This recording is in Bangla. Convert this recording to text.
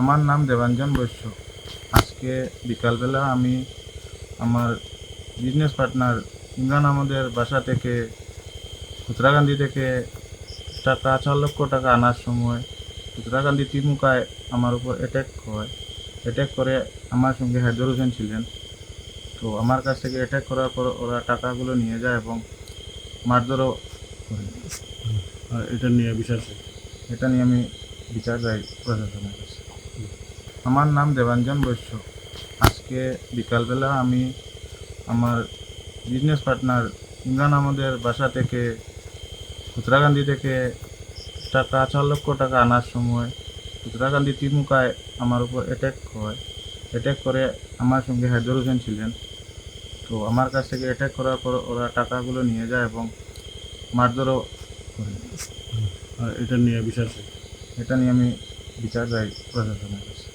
আমার নাম দেবাঞ্জন বৈশ্য। আজকে বিকালবেলা আমি আমার বিজনেস পার্টনার ইমরান আহমদের বাসা থেকে খুচরাকান্দি থেকে টাকা 4 লক্ষ টাকা আনার সময় খুচরাকান্দি তিমুকায় আমার উপর অ্যাটাক করে। আমার সঙ্গে হায়দর হোসেন ছিলেন। তো আমার কাছ থেকে অ্যাটাক করার পর ওরা টাকাগুলো নিয়ে যায় এবং মারধরও করে। এটা নিয়ে বিচার চাই। এটা নিয়ে আমি বিচার চাই প্রশাসনের কাছে। আমার নাম দেবাঞ্জন বৈশ্য। আজকে বিকালবেলা আমি আমার বিজনেস পার্টনার ইমরান আহমদের বাসা থেকে খুচরাকান্দি থেকে টাকা 4 লক্ষ টাকা আনার সময় খুচরাকান্দি তিমুকায় আমার উপর অ্যাটাক করে। আমার সঙ্গে হায়দর হোসেন ছিলেন। তো আমার কাছ থেকে অ্যাটাক করার পর ওরা টাকাগুলো নিয়ে যায় এবং মারধরও করে। এটা নিয়ে বিচার চাই। এটা নিয়ে আমি বিচার চাই প্রশাসনের কাছে।